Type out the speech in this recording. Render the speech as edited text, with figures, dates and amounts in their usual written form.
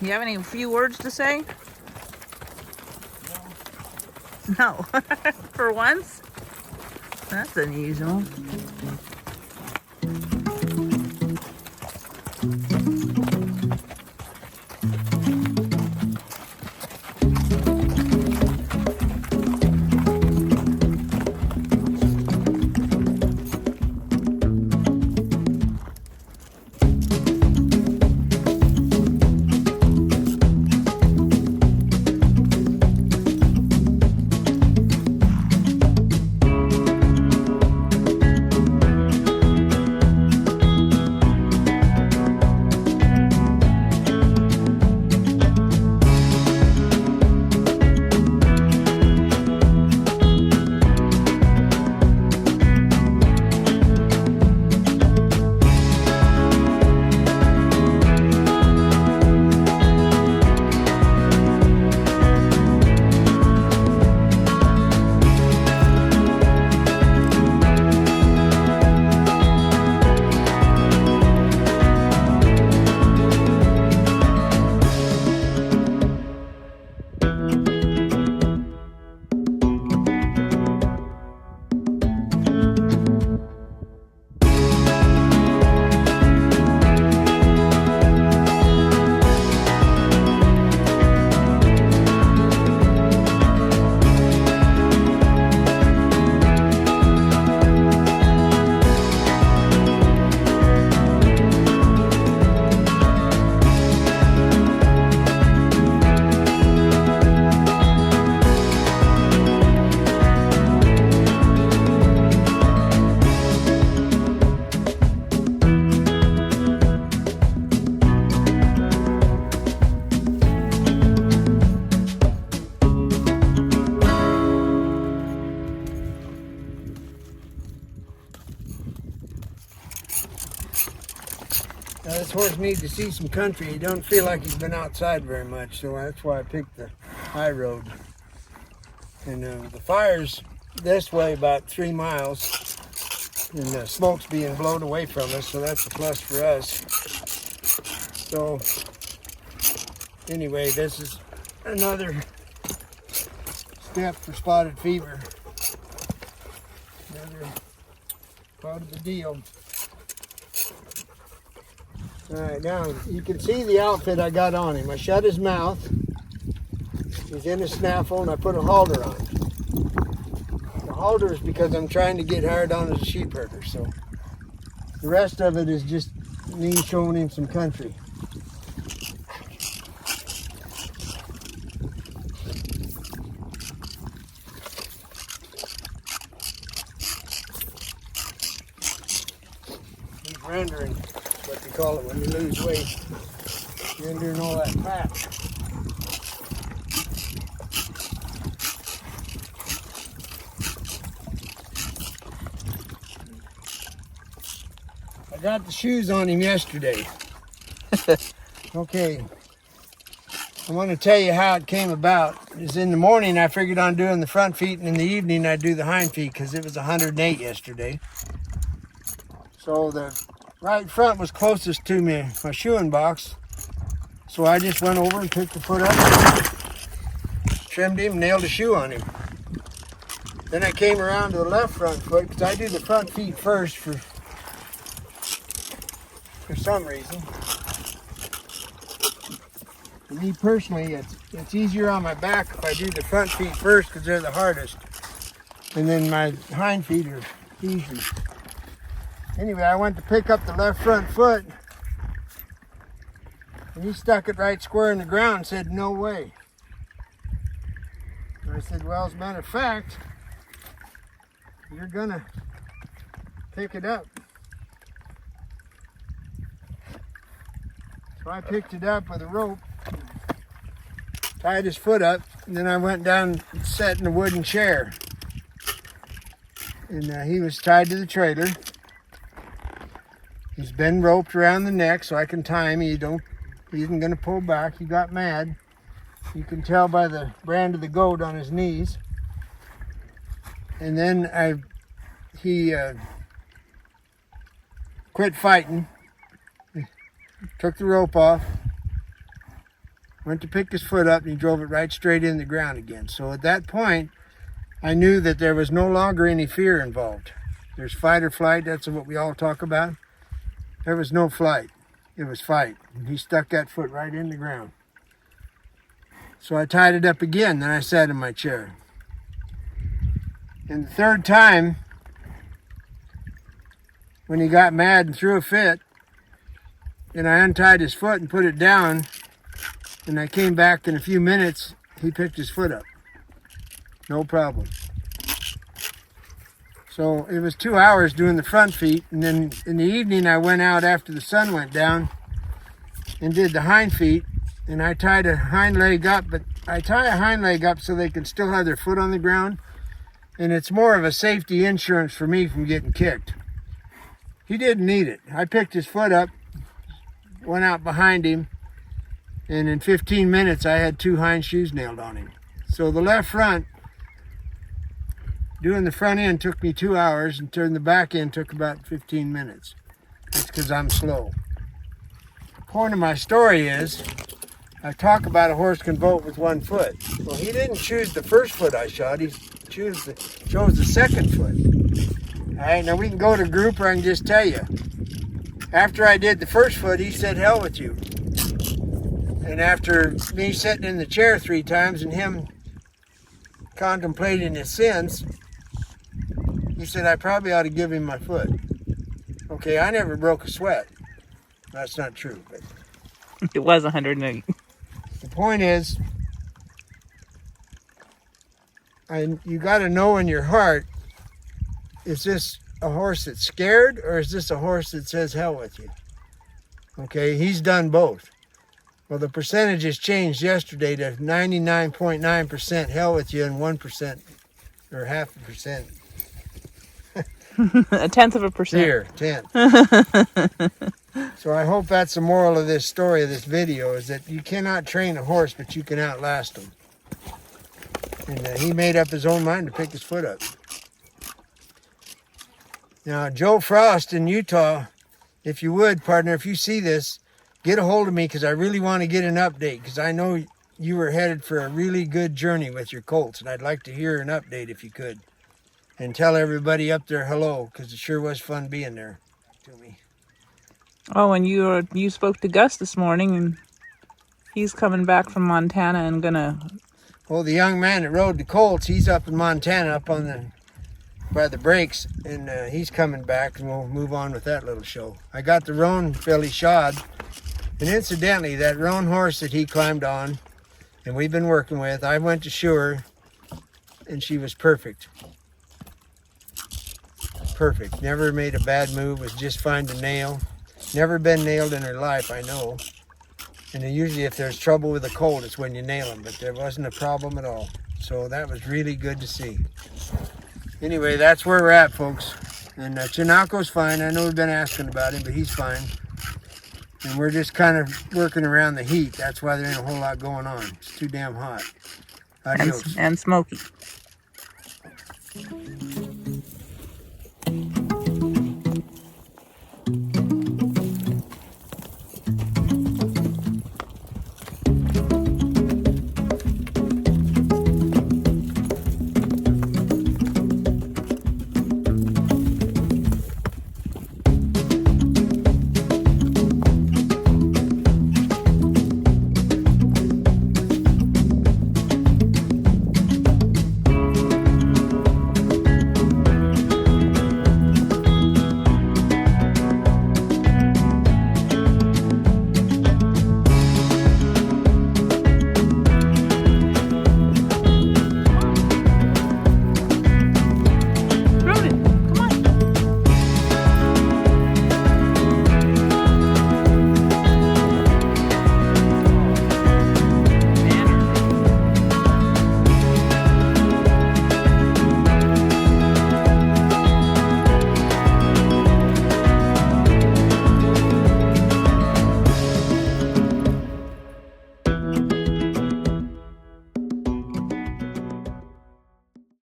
You have any few words to say? No. For once? That's unusual. Now this horse needs to see some country. He don't feel like he's been outside very much, so that's why I picked the high road. And the fire's this way about 3 miles, and the smoke's being blown away from us, so that's a plus for us. So anyway, this is another step for spotted fever. Another part of the deal. All right, now you can see the outfit I got on him. I shut his mouth. He's in a snaffle, and I put a halter on. The halter is because I'm trying to get hired on as a sheep herder. So the rest of it is just me showing him some country. He's rendering. What you call it when you lose weight. You're rendering all that fat. I got the shoes on him yesterday. Okay. I want to tell you how it came about. Is in the morning I figured on doing the front feet, and in the evening I'd do the hind feet because it was 108 yesterday. So the right front was closest to me, my shoeing box. So I just went over and picked the foot up, trimmed him, nailed a shoe on him. Then I came around to the left front foot because I do the front feet first for some reason. For me personally, it's easier on my back if I do the front feet first because they're the hardest. And then my hind feet are easy. Anyway, I went to pick up the left front foot, and he stuck it right square in the ground and said, "No way." And I said, "Well, as a matter of fact, you're gonna pick it up." So I picked it up with a rope, tied his foot up, and then I went down and sat in a wooden chair. And he was tied to the trailer. He's been roped around the neck so I can tie him. He isn't going to pull back. He got mad. You can tell by the brand of the goat on his knees. And then he quit fighting. Took the rope off. Went to pick his foot up and he drove it right straight in the ground again. So at that point, I knew that there was no longer any fear involved. There's fight or flight, that's what we all talk about. There was no flight, it was fight. And he stuck that foot right in the ground. So I tied it up again, then I sat in my chair. And the third time, when he got mad and threw a fit, and I untied his foot and put it down, and I came back in a few minutes, he picked his foot up. No problem. So it was 2 hours doing the front feet, and then in the evening I went out after the sun went down and did the hind feet, and I tied a hind leg up, but I tie a hind leg up so they can still have their foot on the ground, and it's more of a safety insurance for me from getting kicked. He didn't need it. I picked his foot up, went out behind him, and in 15 minutes I had 2 hind shoes nailed on him. So the left front, doing the front end took me 2 hours, and turning the back end took about 15 minutes. That's because I'm slow. The point of my story is, I talk about a horse can vote with 1 foot. Well, he didn't choose the first foot I shot, he chose the second foot. All right, now we can go to group, or I can just tell you. After I did the first foot, he said, "Hell with you." And after me sitting in the chair 3 times and him contemplating his sins, he said, "I probably ought to give him my foot." Okay, I never broke a sweat. That's not true, but It was 108. the point is, you got to know in your heart, is this a horse that's scared, or is this a horse that says hell with you? Okay, he's done both. Well, the percentages changed yesterday to 99.9% hell with you and 1% or 0.5%. A tenth of a percent. Here, 10. So I hope that's the moral of this story, of this video, is that you cannot train a horse, but you can outlast him. And he made up his own mind to pick his foot up. Now, Joe Frost in Utah, if you would, partner, if you see this, get a hold of me, because I really want to get an update, because I know you were headed for a really good journey with your colts, and I'd like to hear an update if you could. And tell everybody up there hello, because it sure was fun being there to me. Oh, and you spoke to Gus this morning, and he's coming back from Montana and gonna... Well, the young man that rode the colts, he's up in Montana, up on by the breaks, and he's coming back, and we'll move on with that little show. I got the roan filly shod, and incidentally, that roan horse that he climbed on, and we've been working with, I went to shoe her, and she was perfect. Perfect. Never made a bad move, was just fine to nail. Never been nailed in her life, I know. And usually if there's trouble with a colt, it's when you nail them, but there wasn't a problem at all. So that was really good to see. Anyway, that's where we're at, folks. And Chinaco's fine. I know we've been asking about him, but he's fine. And we're just kind of working around the heat. That's why there ain't a whole lot going on. It's too damn hot. Adios. And smoky.